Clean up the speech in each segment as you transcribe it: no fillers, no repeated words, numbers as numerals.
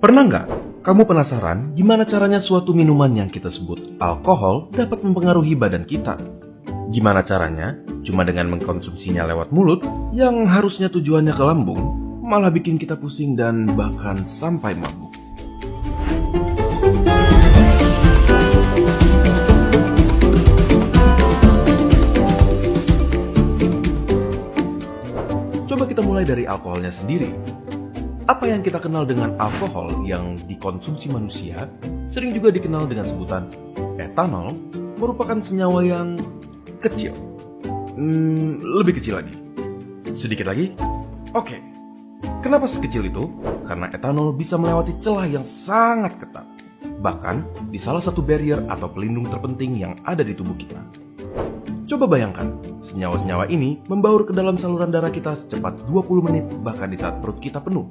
Pernah nggak kamu penasaran gimana caranya suatu minuman yang kita sebut alkohol dapat mempengaruhi badan kita? Gimana caranya? Cuma dengan mengkonsumsinya lewat mulut yang harusnya tujuannya ke lambung, malah bikin kita pusing dan bahkan sampai mabuk. Coba kita mulai dari alkoholnya sendiri. Apa yang kita kenal dengan alkohol yang dikonsumsi manusia sering juga dikenal dengan sebutan etanol, merupakan senyawa yang kecil. Lebih kecil lagi. Sedikit lagi? Oke. Kenapa sekecil itu? Karena etanol bisa melewati celah yang sangat ketat. Bahkan di salah satu barrier atau pelindung terpenting yang ada di tubuh kita. Coba bayangkan, senyawa-senyawa ini membaur ke dalam saluran darah kita secepat 20 menit bahkan di saat perut kita penuh.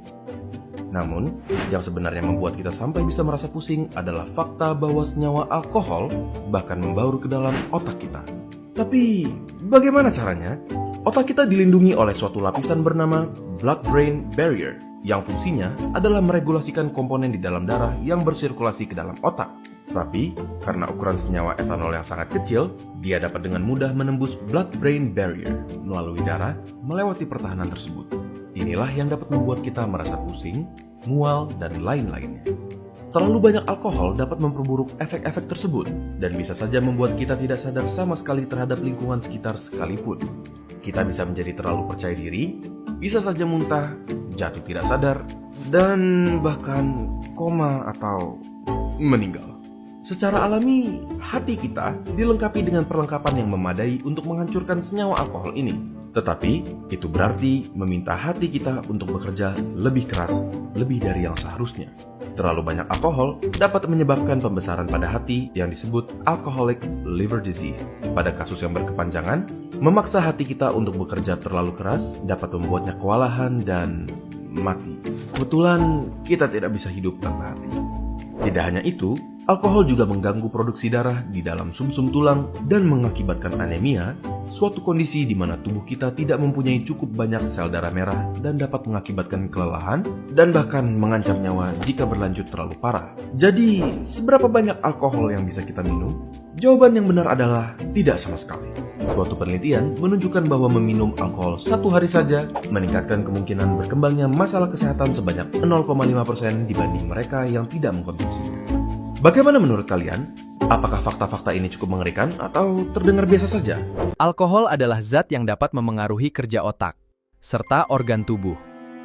Namun, yang sebenarnya membuat kita sampai bisa merasa pusing adalah fakta bahwa senyawa alkohol bahkan membaur ke dalam otak kita. Tapi, bagaimana caranya? Otak kita dilindungi oleh suatu lapisan bernama blood-brain barrier yang fungsinya adalah meregulasikan komponen di dalam darah yang bersirkulasi ke dalam otak. Tapi, karena ukuran senyawa etanol yang sangat kecil, dia dapat dengan mudah menembus blood-brain barrier melalui darah melewati pertahanan tersebut. Inilah yang dapat membuat kita merasa pusing, mual, dan lain-lainnya. Terlalu banyak alkohol dapat memperburuk efek-efek tersebut dan bisa saja membuat kita tidak sadar sama sekali terhadap lingkungan sekitar sekalipun. Kita bisa menjadi terlalu percaya diri, bisa saja muntah, jatuh tidak sadar, dan bahkan koma atau meninggal. Secara alami, hati kita dilengkapi dengan perlengkapan yang memadai untuk menghancurkan senyawa alkohol ini. Tetapi, itu berarti meminta hati kita untuk bekerja lebih keras, lebih dari yang seharusnya. Terlalu banyak alkohol dapat menyebabkan pembesaran pada hati yang disebut alcoholic liver disease. Pada kasus yang berkepanjangan, memaksa hati kita untuk bekerja terlalu keras dapat membuatnya kewalahan dan mati. Kebetulan, kita tidak bisa hidup tanpa hati. Tidak hanya itu, alkohol juga mengganggu produksi darah di dalam sumsum tulang dan mengakibatkan anemia, suatu kondisi di mana tubuh kita tidak mempunyai cukup banyak sel darah merah dan dapat mengakibatkan kelelahan dan bahkan mengancam nyawa jika berlanjut terlalu parah. Jadi, seberapa banyak alkohol yang bisa kita minum? Jawaban yang benar adalah tidak sama sekali. Suatu penelitian menunjukkan bahwa meminum alkohol 1 hari saja meningkatkan kemungkinan berkembangnya masalah kesehatan sebanyak 0,5% dibanding mereka yang tidak mengkonsumsinya. Bagaimana menurut kalian? Apakah fakta-fakta ini cukup mengerikan atau terdengar biasa saja? Alkohol adalah zat yang dapat memengaruhi kerja otak, serta organ tubuh.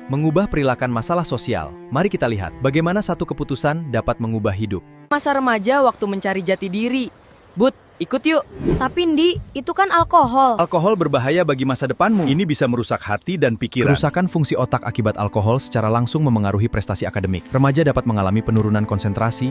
Mengubah perilaku masalah sosial. Mari kita lihat bagaimana satu keputusan dapat mengubah hidup. Masa remaja waktu mencari jati diri. Bud, ikut yuk. Tapi Ndi, itu kan alkohol. Alkohol berbahaya bagi masa depanmu. Ini bisa merusak hati dan pikiran. Kerusakan fungsi otak akibat alkohol secara langsung memengaruhi prestasi akademik. Remaja dapat mengalami penurunan konsentrasi,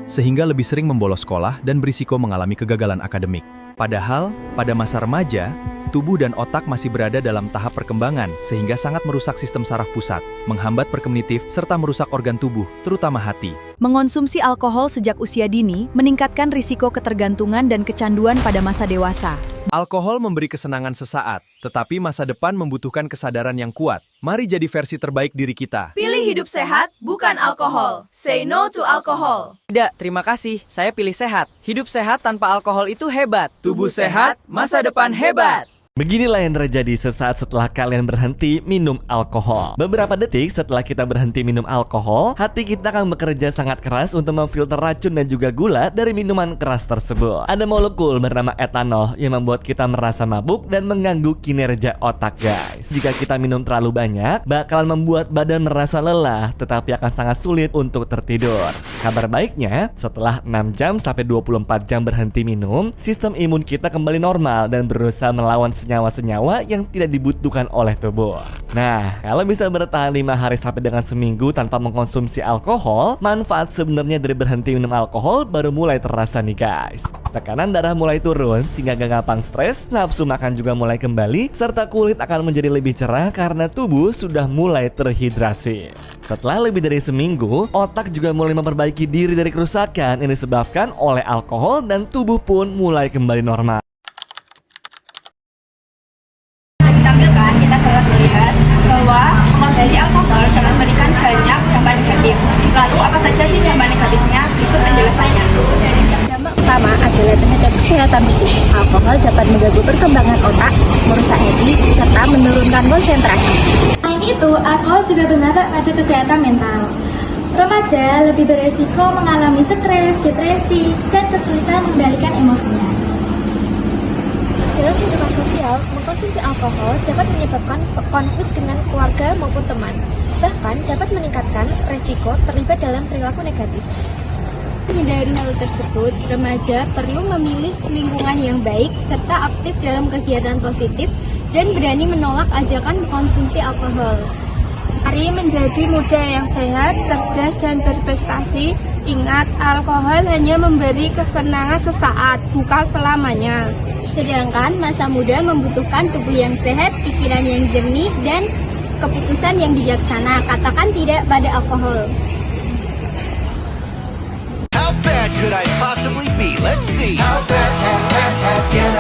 sehingga lebih sering membolos sekolah dan berisiko mengalami kegagalan akademik. Padahal, pada masa remaja, tubuh dan otak masih berada dalam tahap perkembangan, sehingga sangat merusak sistem saraf pusat, menghambat perkognitif, serta merusak organ tubuh, terutama hati. Mengonsumsi alkohol sejak usia dini meningkatkan risiko ketergantungan dan kecanduan pada masa dewasa. Alkohol memberi kesenangan sesaat, tetapi masa depan membutuhkan kesadaran yang kuat. Mari jadi versi terbaik diri kita. Pilih hidup sehat, bukan alkohol. Say no to alcohol. Tidak, terima kasih. Saya pilih sehat. Hidup sehat tanpa alkohol itu hebat. Tubuh sehat, masa depan hebat. Beginilah yang terjadi sesaat setelah kalian berhenti minum alkohol. Beberapa detik setelah kita berhenti minum alkohol, hati kita akan bekerja sangat keras untuk memfilter racun dan juga gula dari minuman keras tersebut. Ada molekul bernama etanol yang membuat kita merasa mabuk dan mengganggu kinerja otak, guys. Jika kita minum terlalu banyak, bakalan membuat badan merasa lelah, tetapi akan sangat sulit untuk tertidur. Kabar baiknya, setelah 6 jam sampai 24 jam berhenti minum, sistem imun kita kembali normal dan berusaha melawan senyawa-senyawa yang tidak dibutuhkan oleh tubuh. Nah, kalau bisa bertahan 5 hari sampai dengan seminggu tanpa mengkonsumsi alkohol, manfaat sebenarnya dari berhenti minum alkohol baru mulai terasa nih, guys. Tekanan darah mulai turun sehingga gak gampang stres, nafsu makan juga mulai kembali, serta kulit akan menjadi lebih cerah karena tubuh sudah mulai terhidrasi. Setelah lebih dari seminggu, otak juga mulai memperbaiki diri dari kerusakan yang disebabkan oleh alkohol dan tubuh pun mulai kembali normal. Ditampilkan, kita dapat melihat bahwa mengkonsumsi alkohol dapat memberikan banyak dampak negatif. Lalu kesehatan fisik. Alkohol dapat mengganggu perkembangan otak, merusak hati, serta menurunkan konsentrasi. Selain itu, alkohol juga berdampak pada kesehatan mental. Remaja lebih beresiko mengalami stres, depresi, dan kesulitan mengendalikan emosinya. Dalam kehidupan sosial, mengkonsumsi alkohol dapat menyebabkan konflik dengan keluarga maupun teman, bahkan dapat meningkatkan resiko terlibat dalam perilaku negatif. Menghindari hal tersebut, remaja perlu memilih lingkungan yang baik serta aktif dalam kegiatan positif dan berani menolak ajakan mengkonsumsi alkohol. Mari menjadi muda yang sehat, cerdas, dan berprestasi. Ingat, alkohol hanya memberi kesenangan sesaat, bukan selamanya. Sedangkan masa muda membutuhkan tubuh yang sehat, pikiran yang jernih, dan keputusan yang bijaksana. Katakan tidak pada alkohol. How bad could I possibly be? Let's see. How bad can